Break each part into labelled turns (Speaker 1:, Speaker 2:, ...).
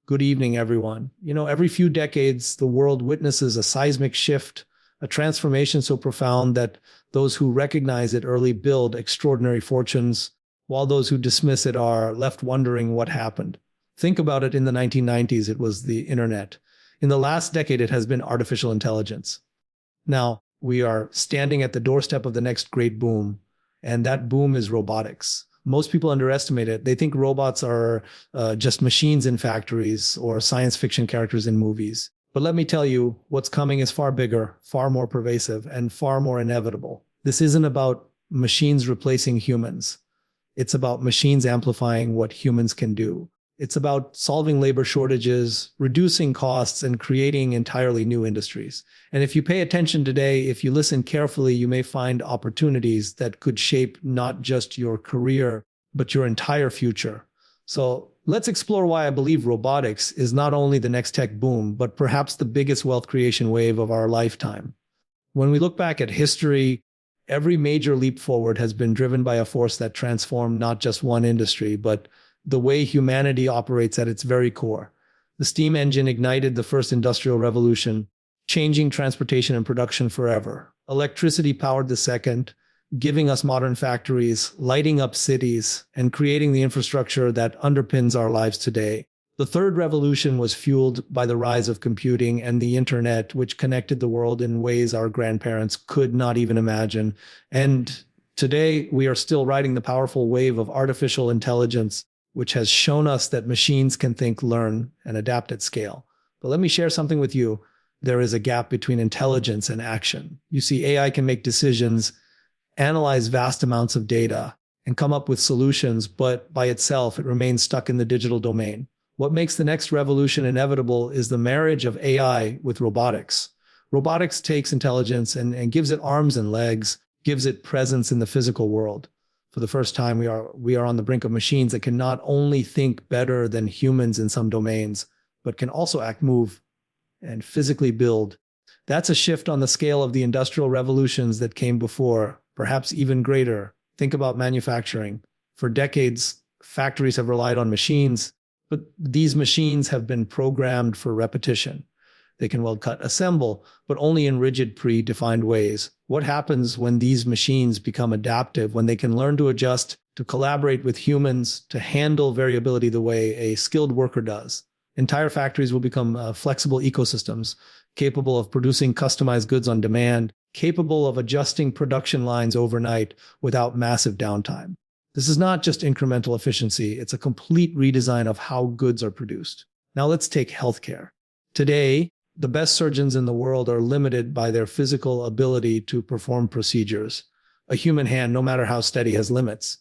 Speaker 1: Good evening, everyone. Every few decades, the world witnesses a seismic shift, a transformation so profound that those who recognize it early build extraordinary fortunes, while those who dismiss it are left wondering what happened. Think about it. In the 1990s, it was the internet. In the last decade, it has been artificial intelligence. Now, we are standing at the doorstep of the next great boom, and that boom is robotics. Most people underestimate it. They think robots are just machines in factories or science fiction characters in movies. But let me tell you, what's coming is far bigger, far more pervasive, and far more inevitable. This isn't about machines replacing humans. It's about machines amplifying what humans can do. It's about solving labor shortages, reducing costs, and creating entirely new industries. And if you pay attention today, if you listen carefully, you may find opportunities that could shape not just your career, but your entire future. So let's explore why I believe robotics is not only the next tech boom, but perhaps the biggest wealth creation wave of our lifetime. When we look back at history, every major leap forward has been driven by a force that transformed not just one industry, but the way humanity operates at its very core. The steam engine ignited the first industrial revolution, changing transportation and production forever. Electricity powered the second, giving us modern factories, lighting up cities, and creating the infrastructure that underpins our lives today. The third revolution was fueled by the rise of computing and the internet, which connected the world in ways our grandparents could not even imagine. And today, we are still riding the powerful wave of artificial intelligence, which has shown us that machines can think, learn, and adapt at scale. But let me share something with you. There is a gap between intelligence and action. You see, AI can make decisions, analyze vast amounts of data, and come up with solutions, but by itself, it remains stuck in the digital domain. What makes the next revolution inevitable is the marriage of AI with robotics. Robotics takes intelligence and gives it arms and legs, gives it presence in the physical world. For the first time, we are on the brink of machines that can not only think better than humans in some domains, but can also act, move, and physically build. That's a shift on the scale of the industrial revolutions that came before, perhaps even greater. Think about manufacturing. For decades, factories have relied on machines, but these machines have been programmed for repetition. They can weld, cut, assemble, but only in rigid, predefined ways. What happens when these machines become adaptive, when they can learn to adjust, to collaborate with humans, to handle variability the way a skilled worker does? Entire factories will become flexible ecosystems, capable of producing customized goods on demand, capable of adjusting production lines overnight without massive downtime. This is not just incremental efficiency, it's a complete redesign of how goods are produced. Now let's take healthcare. Today, the best surgeons in the world are limited by their physical ability to perform procedures. A human hand, no matter how steady, has limits.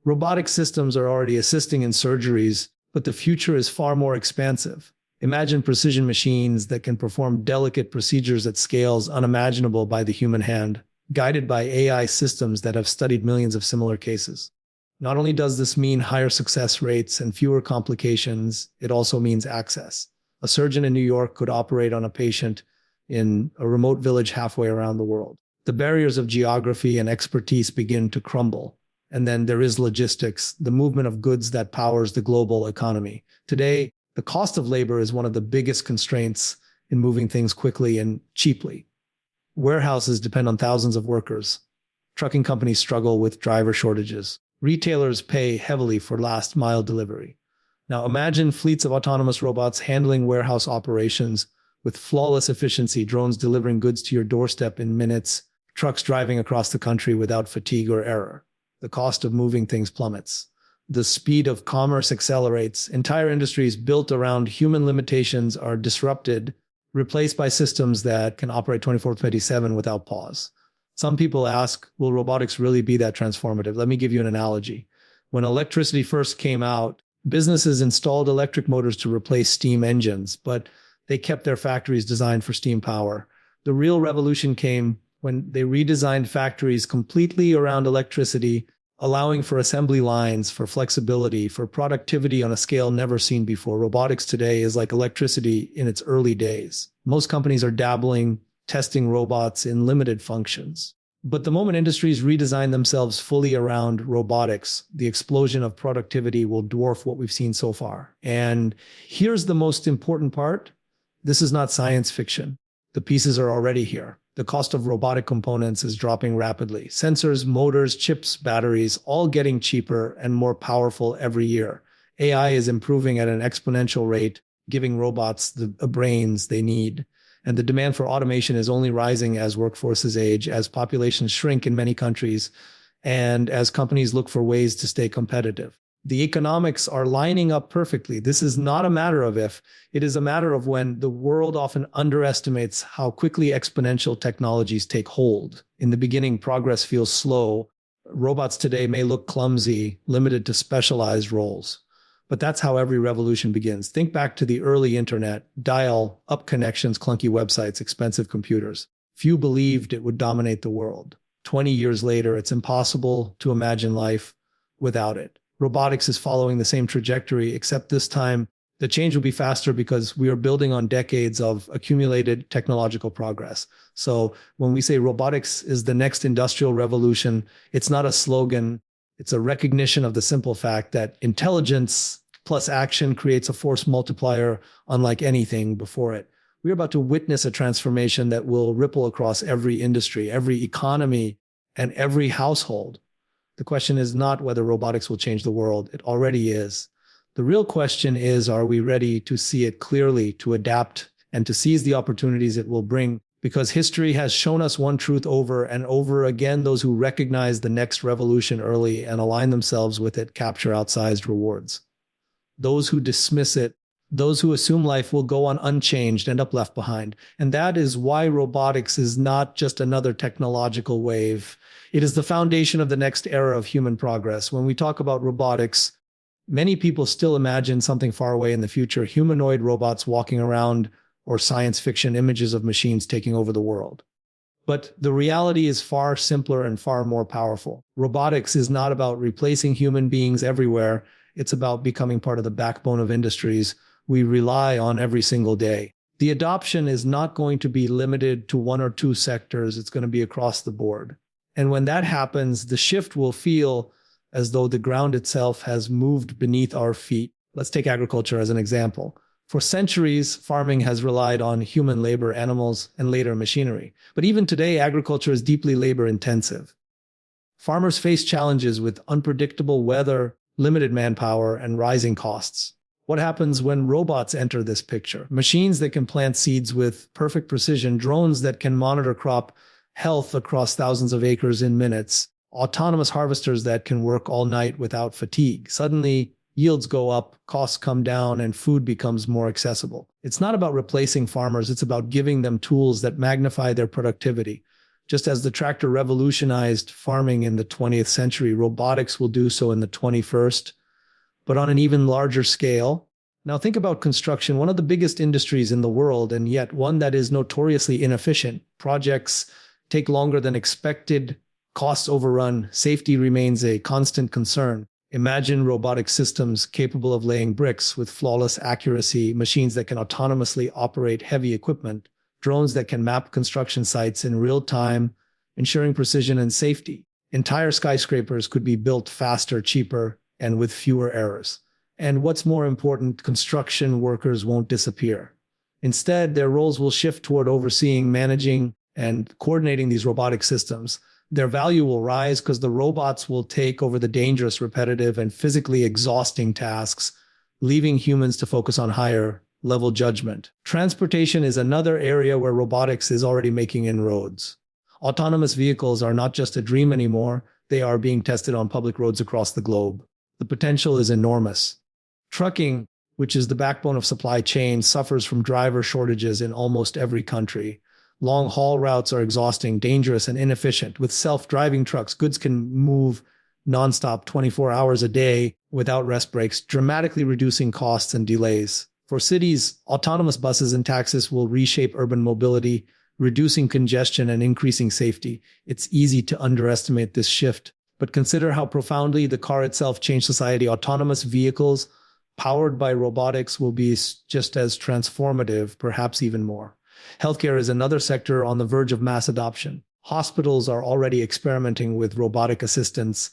Speaker 1: Robotic systems are already assisting in surgeries, but the future is far more expansive. Imagine precision machines that can perform delicate procedures at scales unimaginable by the human hand, guided by AI systems that have studied millions of similar cases. Not only does this mean higher success rates and fewer complications, it also means access. A surgeon in New York could operate on a patient in a remote village halfway around the world. The barriers of geography and expertise begin to crumble. And then there is logistics, the movement of goods that powers the global economy. Today, the cost of labor is one of the biggest constraints in moving things quickly and cheaply. Warehouses depend on thousands of workers. Trucking companies struggle with driver shortages. Retailers pay heavily for last mile delivery. Now imagine fleets of autonomous robots handling warehouse operations with flawless efficiency, drones delivering goods to your doorstep in minutes, trucks driving across the country without fatigue or error. The cost of moving things plummets. The speed of commerce accelerates. Entire industries built around human limitations are disrupted, replaced by systems that can operate 24/7 without pause. Some people ask, will robotics really be that transformative? Let me give you an analogy. When electricity first came out, businesses installed electric motors to replace steam engines, but they kept their factories designed for steam power. The real revolution came when they redesigned factories completely around electricity, allowing for assembly lines, for flexibility, for productivity on a scale never seen before. Robotics today is like electricity in its early days. Most companies are dabbling, testing robots in limited functions. But the moment industries redesign themselves fully around robotics, the explosion of productivity will dwarf what we've seen so far. And here's the most important part. This is not science fiction. The pieces are already here. The cost of robotic components is dropping rapidly. Sensors, motors, chips, batteries, all getting cheaper and more powerful every year. AI is improving at an exponential rate, giving robots the brains they need. And the demand for automation is only rising as workforces age, as populations shrink in many countries, and as companies look for ways to stay competitive. The economics are lining up perfectly. This is not a matter of if, it is a matter of when. The world often underestimates how quickly exponential technologies take hold. In the beginning, progress feels slow. Robots today may look clumsy, limited to specialized roles. But that's how every revolution begins. Think back to the early internet, dial-up connections, clunky websites, expensive computers. Few believed it would dominate the world. 20 years later, it's impossible to imagine life without it. Robotics is following the same trajectory, except this time the change will be faster because we are building on decades of accumulated technological progress. So when we say robotics is the next industrial revolution, it's not a slogan. It's a recognition of the simple fact that intelligence plus action creates a force multiplier unlike anything before it. We're about to witness a transformation that will ripple across every industry, every economy, and every household. The question is not whether robotics will change the world. It already is. The real question is, are we ready to see it clearly, to adapt, and to seize the opportunities it will bring? Because history has shown us one truth over and over again: those who recognize the next revolution early and align themselves with it capture outsized rewards. Those who dismiss it, those who assume life will go on unchanged, end up left behind. And that is why robotics is not just another technological wave. It is the foundation of the next era of human progress. When we talk about robotics, many people still imagine something far away in the future, humanoid robots walking around, or science fiction images of machines taking over the world. But the reality is far simpler and far more powerful. Robotics is not about replacing human beings everywhere. It's about becoming part of the backbone of industries we rely on every single day. The adoption is not going to be limited to one or two sectors. It's going to be across the board. And when that happens, the shift will feel as though the ground itself has moved beneath our feet. Let's take agriculture as an example. For centuries, farming has relied on human labor, animals, and later machinery. But even today, agriculture is deeply labor-intensive. Farmers face challenges with unpredictable weather, limited manpower, and rising costs. What happens when robots enter this picture? Machines that can plant seeds with perfect precision, drones that can monitor crop health across thousands of acres in minutes, autonomous harvesters that can work all night without fatigue. Suddenly, yields go up, costs come down, and food becomes more accessible. It's not about replacing farmers. It's about giving them tools that magnify their productivity. Just as the tractor revolutionized farming in the 20th century, robotics will do so in the 21st, but on an even larger scale. Now think about construction, one of the biggest industries in the world, and yet one that is notoriously inefficient. Projects take longer than expected, costs overrun, safety remains a constant concern. Imagine robotic systems capable of laying bricks with flawless accuracy, machines that can autonomously operate heavy equipment, drones that can map construction sites in real time, ensuring precision and safety. Entire skyscrapers could be built faster, cheaper, and with fewer errors. And what's more important, construction workers won't disappear. Instead, their roles will shift toward overseeing, managing, and coordinating these robotic systems. Their value will rise because the robots will take over the dangerous, repetitive, and physically exhausting tasks, leaving humans to focus on higher level judgment. Transportation is another area where robotics is already making inroads. Autonomous vehicles are not just a dream anymore. They are being tested on public roads across the globe. The potential is enormous. Trucking, which is the backbone of supply chains, suffers from driver shortages in almost every country. Long-haul routes are exhausting, dangerous, and inefficient. With self-driving trucks, goods can move nonstop 24 hours a day without rest breaks, dramatically reducing costs and delays. For cities, autonomous buses and taxis will reshape urban mobility, reducing congestion and increasing safety. It's easy to underestimate this shift, but consider how profoundly the car itself changed society. Autonomous vehicles powered by robotics will be just as transformative, perhaps even more. Healthcare is another sector on the verge of mass adoption. Hospitals are already experimenting with robotic assistants,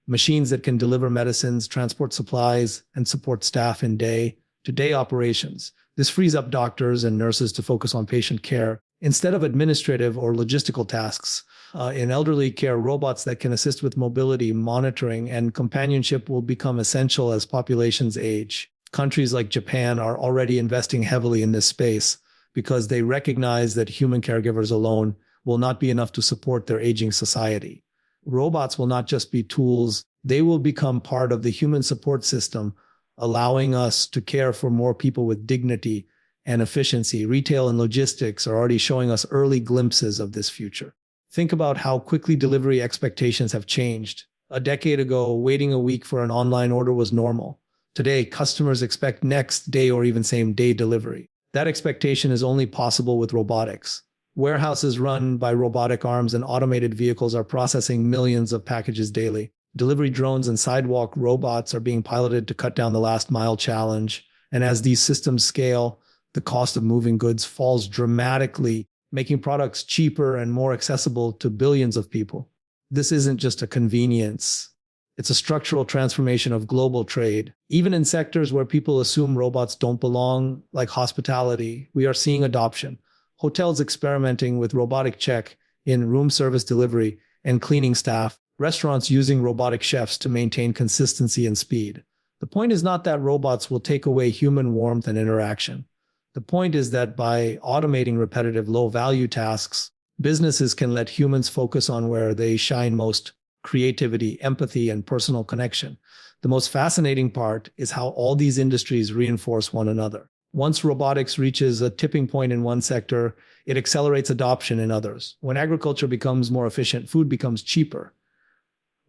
Speaker 1: machines that can deliver medicines, transport supplies, and support staff in day-to-day operations. This frees up doctors and nurses to focus on patient care instead of administrative or logistical tasks. In elderly care, robots that can assist with mobility, monitoring, and companionship will become essential as populations age. Countries like Japan are already investing heavily in this space because they recognize that human caregivers alone will not be enough to support their aging society. Robots will not just be tools, they will become part of the human support system, allowing us to care for more people with dignity and efficiency. Retail and logistics are already showing us early glimpses of this future. Think about how quickly delivery expectations have changed. A decade ago, waiting a week for an online order was normal. Today, customers expect next day or even same day delivery. That expectation is only possible with robotics. Warehouses run by robotic arms and automated vehicles are processing millions of packages daily. Delivery drones and sidewalk robots are being piloted to cut down the last mile challenge. And as these systems scale, the cost of moving goods falls dramatically, making products cheaper and more accessible to billions of people. This isn't just a convenience. It's a structural transformation of global trade. Even in sectors where people assume robots don't belong, like hospitality, we are seeing adoption. Hotels experimenting with robotic check-in, room service delivery, and cleaning staff. Restaurants using robotic chefs to maintain consistency and speed. The point is not that robots will take away human warmth and interaction. The point is that by automating repetitive, low-value tasks, businesses can let humans focus on where they shine most: creativity, empathy, and personal connection. The most fascinating part is how all these industries reinforce one another. Once robotics reaches a tipping point in one sector, it accelerates adoption in others. When agriculture becomes more efficient, food becomes cheaper.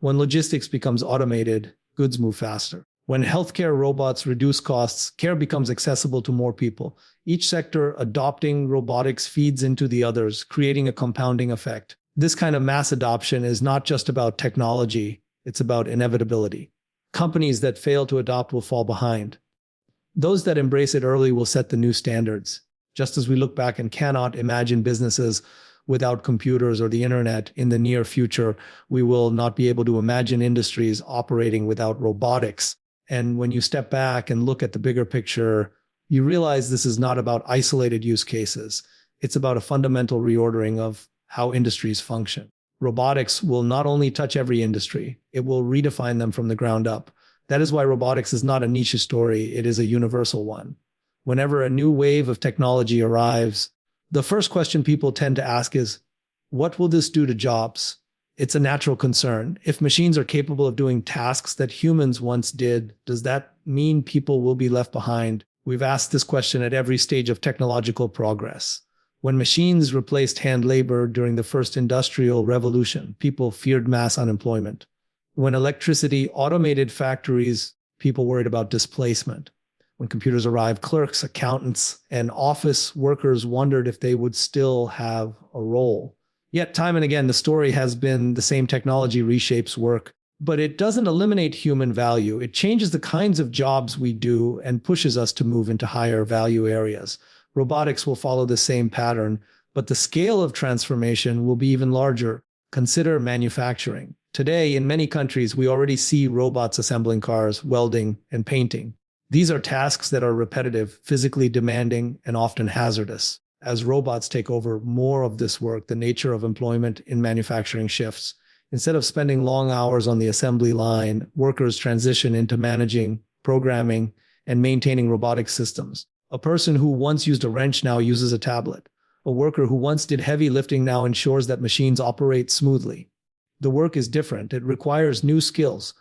Speaker 1: When logistics becomes automated, goods move faster. When healthcare robots reduce costs, care becomes accessible to more people. Each sector adopting robotics feeds into the others, creating a compounding effect. This kind of mass adoption is not just about technology, it's about inevitability. Companies that fail to adopt will fall behind. Those that embrace it early will set the new standards. Just as we look back and cannot imagine businesses without computers or the internet in the near future, we will not be able to imagine industries operating without robotics. And when you step back and look at the bigger picture, you realize this is not about isolated use cases. It's about a fundamental reordering of how industries function. Robotics will not only touch every industry, it will redefine them from the ground up. That is why robotics is not a niche story, it is a universal one. Whenever a new wave of technology arrives, the first question people tend to ask is, what will this do to jobs? It's a natural concern. If machines are capable of doing tasks that humans once did, does that mean people will be left behind? We've asked this question at every stage of technological progress. When machines replaced hand labor during the first industrial revolution, people feared mass unemployment. When electricity automated factories, people worried about displacement. When computers arrived, clerks, accountants, and office workers wondered if they would still have a role. Yet time and again, the story has been the same: technology reshapes work, but it doesn't eliminate human value. It changes the kinds of jobs we do and pushes us to move into higher value areas. Robotics will follow the same pattern, but the scale of transformation will be even larger. Consider manufacturing. Today, in many countries, we already see robots assembling cars, welding, and painting. These are tasks that are repetitive, physically demanding, and often hazardous. As robots take over more of this work, the nature of employment in manufacturing shifts. Instead of spending long hours on the assembly line, workers transition into managing, programming, and maintaining robotic systems. A person who once used a wrench now uses a tablet. A worker who once did heavy lifting now ensures that machines operate smoothly. The work is different. It requires new skills,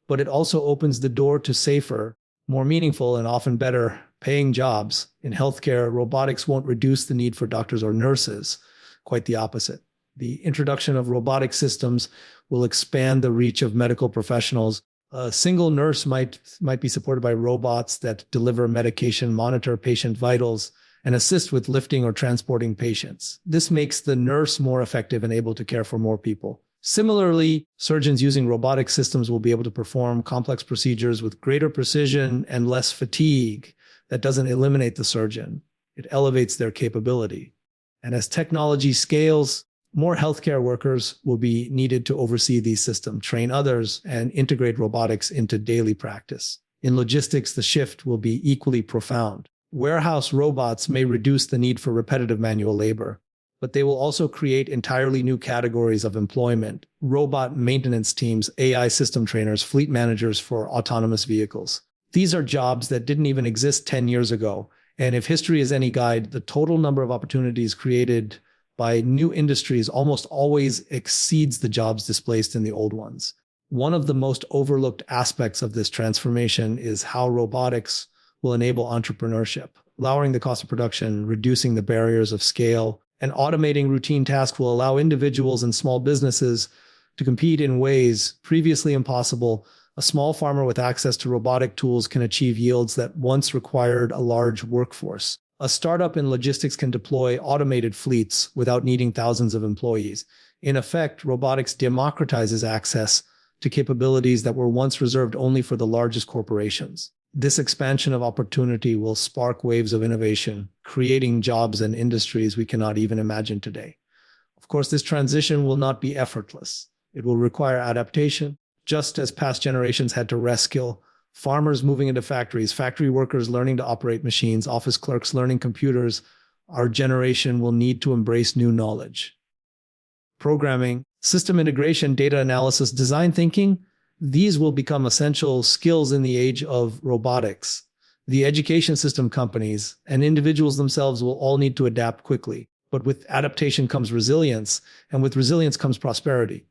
Speaker 1: but it also opens the door to safer, more meaningful, and often better paying jobs. In healthcare, robotics won't reduce the need for doctors or nurses. Quite the opposite. The introduction of robotic systems will expand the reach of medical professionals. A single nurse might be supported by robots that deliver medication, monitor patient vitals, and assist with lifting or transporting patients. This makes the nurse more effective and able to care for more people. Similarly, surgeons using robotic systems will be able to perform complex procedures with greater precision and less fatigue. That doesn't eliminate the surgeon. It elevates their capability. And as technology scales, More healthcare workers will be needed to oversee these systems, train others, and integrate robotics into daily practice. In logistics, the shift will be equally profound. Warehouse robots may reduce the need for repetitive manual labor, but they will also create entirely new categories of employment: robot maintenance teams, AI system trainers, fleet managers for autonomous vehicles. These are jobs that didn't even exist 10 years ago. And if history is any guide, the total number of opportunities created by new industries almost always exceeds the jobs displaced in the old ones. One of the most overlooked aspects of this transformation is how robotics will enable entrepreneurship, lowering the cost of production, reducing the barriers of scale, and automating routine tasks will allow individuals and small businesses to compete in ways previously impossible. A small farmer with access to robotic tools can achieve yields that once required a large workforce. A startup in logistics can deploy automated fleets without needing thousands of employees. In effect, robotics democratizes access to capabilities that were once reserved only for the largest corporations. This expansion of opportunity will spark waves of innovation, creating jobs and industries we cannot even imagine today. Of course, this transition will not be effortless. It will require adaptation, just as past generations had to reskill. Farmers moving into factories, factory workers learning to operate machines, office clerks learning computers. Our generation will need to embrace new knowledge. Programming, system integration, data analysis, design thinking, these will become essential skills in the age of robotics. The education system companies and individuals themselves will all need to adapt quickly. But with adaptation comes resilience, and with resilience comes prosperity.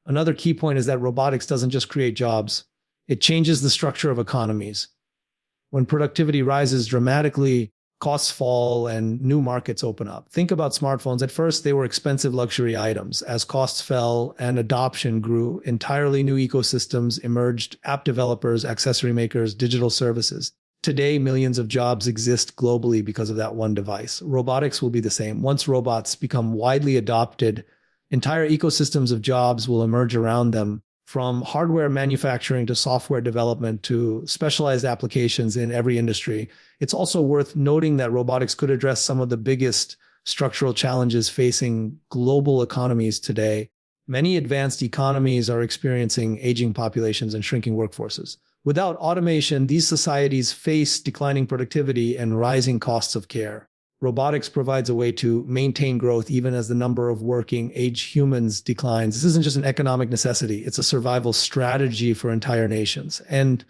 Speaker 1: Another key point is that robotics doesn't just create jobs. It changes the structure of economies. When productivity rises dramatically, costs fall and new markets open up. Think about smartphones. At first, they were expensive luxury items. As costs fell and adoption grew, entirely new ecosystems emerged: app developers, accessory makers, digital services. Today, millions of jobs exist globally because of that one device. Robotics will be the same. Once robots become widely adopted, entire ecosystems of jobs will emerge around them, from hardware manufacturing to software development to specialized applications in every industry. It's also worth noting that robotics could address some of the biggest structural challenges facing global economies today. Many advanced economies are experiencing aging populations and shrinking workforces. Without automation, these societies face declining productivity and rising costs of care. Robotics provides a way to maintain growth even as the number of working age humans declines. This isn't just an economic necessity, it's a survival strategy for entire nations. And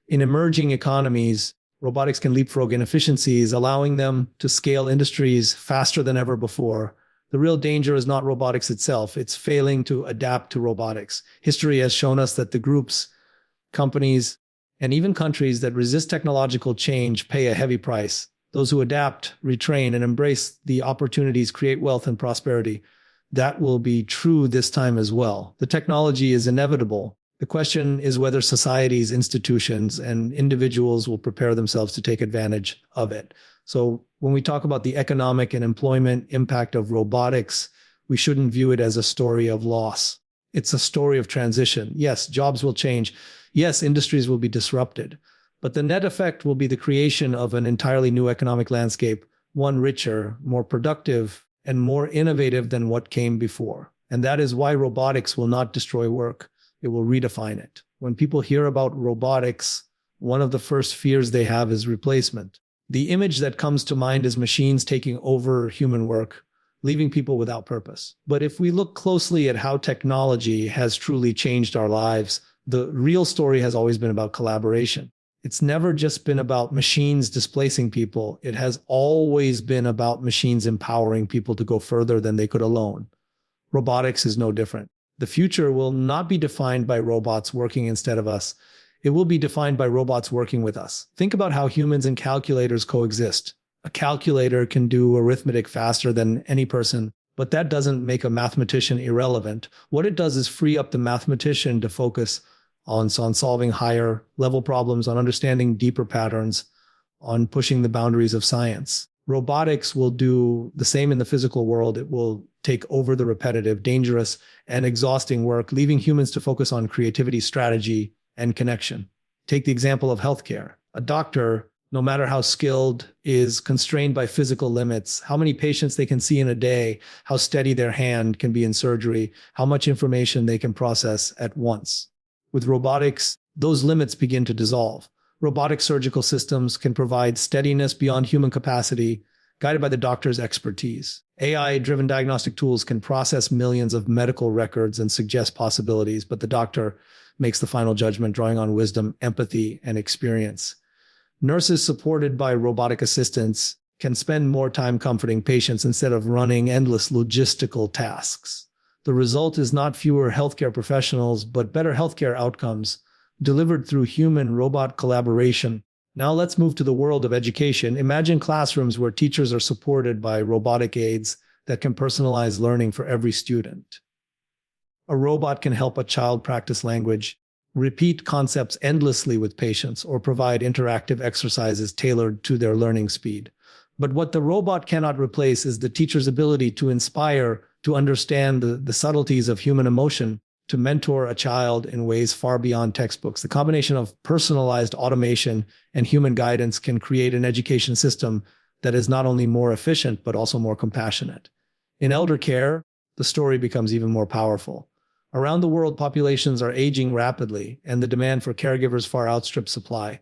Speaker 1: in emerging economies, robotics can leapfrog inefficiencies, allowing them to scale industries faster than ever before. The real danger is not robotics itself, it's failing to adapt to robotics. History has shown us that the groups, companies, and even countries that resist technological change pay a heavy price. Those who adapt, retrain, and embrace the opportunities create wealth and prosperity. That will be true this time as well. The technology is inevitable. The question is whether societies, institutions, and individuals will prepare themselves to take advantage of it. So when we talk about the economic and employment impact of robotics, we shouldn't view it as a story of loss. It's a story of transition. Yes, jobs will change. Yes, industries will be disrupted. But the net effect will be the creation of an entirely new economic landscape, one richer, more productive, and more innovative than what came before. And that is why robotics will not destroy work. It will redefine it. When people hear about robotics, one of the first fears they have is replacement. The image that comes to mind is machines taking over human work, leaving people without purpose. But if we look closely at how technology has truly changed our lives, the real story has always been about collaboration. It's never just been about machines displacing people. It has always been about machines empowering people to go further than they could alone. Robotics is no different. The future will not be defined by robots working instead of us. It will be defined by robots working with us. Think about how humans and calculators coexist. A calculator can do arithmetic faster than any person, but that doesn't make a mathematician irrelevant. What it does is free up the mathematician to focus on solving higher level problems, on understanding deeper patterns, on pushing the boundaries of science. Robotics will do the same in the physical world. It will take over the repetitive, dangerous, and exhausting work, leaving humans to focus on creativity, strategy, and connection. Take the example of healthcare. A doctor no matter how skilled, is constrained by physical limits, how many patients they can see in a day, how steady their hand can be in surgery, how much information they can process at once. With robotics, those limits begin to dissolve. Robotic surgical systems can provide steadiness beyond human capacity, guided by the doctor's expertise. AI-driven diagnostic tools can process millions of medical records and suggest possibilities, but the doctor makes the final judgment, drawing on wisdom, empathy, and experience. Nurses supported by robotic assistants can spend more time comforting patients instead of running endless logistical tasks. The result is not fewer healthcare professionals, but better healthcare outcomes delivered through human-robot collaboration. Now let's move to the world of education. Imagine classrooms where teachers are supported by robotic aids that can personalize learning for every student. A robot can help a child practice language, repeat concepts endlessly with patience, or provide interactive exercises tailored to their learning speed. But what the robot cannot replace is the teacher's ability to inspire, to understand the subtleties of human emotion, to mentor a child in ways far beyond textbooks. The combination of personalized automation and human guidance can create an education system that is not only more efficient, but also more compassionate. In elder care, the story becomes even more powerful. Around the world, populations are aging rapidly, and the demand for caregivers far outstrips supply.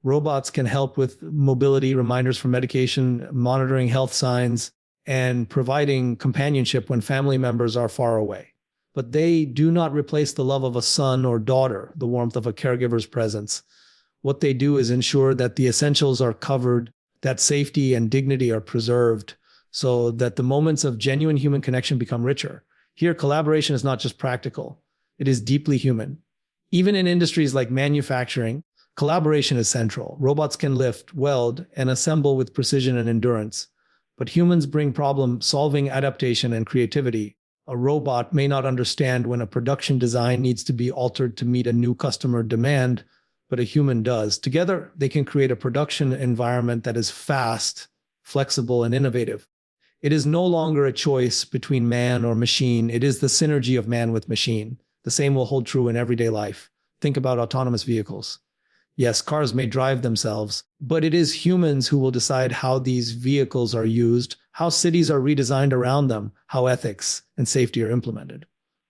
Speaker 1: Robots can help with mobility, reminders for medication, monitoring health signs, and providing companionship when family members are far away. But they do not replace the love of a son or daughter, the warmth of a caregiver's presence. What they do is ensure that the essentials are covered, that safety and dignity are preserved, so that the moments of genuine human connection become richer. Here, collaboration is not just practical, it is deeply human. Even in industries like manufacturing, collaboration is central. Robots can lift, weld, and assemble with precision and endurance. But humans bring problem-solving, adaptation, and creativity. A robot may not understand when a production design needs to be altered to meet a new customer demand, but a human does. Together, they can create a production environment that is fast, flexible, and innovative. It is no longer a choice between man or machine. It is the synergy of man with machine. The same will hold true in everyday life. Think about autonomous vehicles. Yes, cars may drive themselves, but it is humans who will decide how these vehicles are used, how cities are redesigned around them, how ethics and safety are implemented.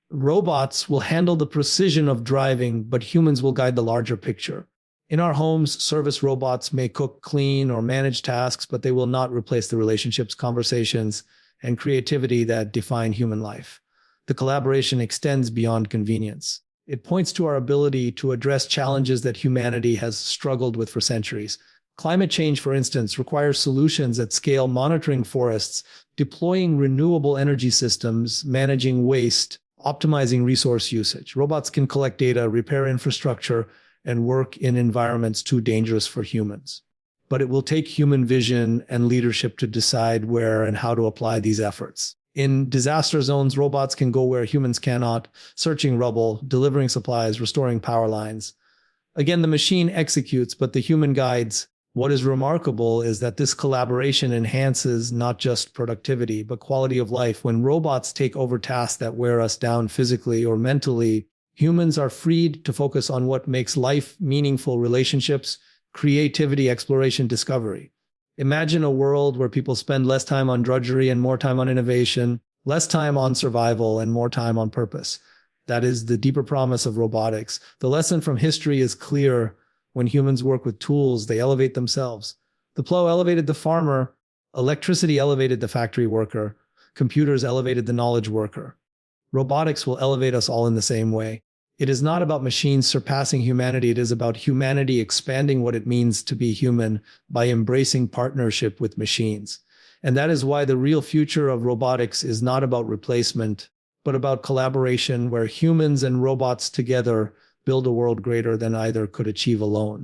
Speaker 1: Robots will handle the precision of driving, but humans will guide the larger picture. In our homes, service robots may cook, clean, or manage tasks, but they will not replace the relationships, conversations, and creativity that define human life. The collaboration extends beyond convenience. It points to our ability to address challenges that humanity has struggled with for centuries. Climate change, for instance, requires solutions at scale, monitoring forests, deploying renewable energy systems, managing waste, optimizing resource usage. Robots can collect data, repair infrastructure, and work in environments too dangerous for humans. But it will take human vision and leadership to decide where and how to apply these efforts. In disaster zones, robots can go where humans cannot, searching rubble, delivering supplies, restoring power lines. Again, the machine executes, but the human guides. What is remarkable is that this collaboration enhances not just productivity, but quality of life. When robots take over tasks that wear us down physically or mentally, humans are freed to focus on what makes life meaningful: relationships, creativity, exploration, discovery. Imagine a world where people spend less time on drudgery and more time on innovation, less time on survival and more time on purpose. That is the deeper promise of robotics. The lesson from history is clear. When humans work with tools, they elevate themselves. The plow elevated the farmer, electricity elevated the factory worker, computers elevated the knowledge worker. Robotics will elevate us all in the same way. It is not about machines surpassing humanity. It is about humanity expanding what it means to be human by embracing partnership with machines. And that is why the real future of robotics is not about replacement, but about collaboration, where humans and robots together build a world greater than either could achieve alone.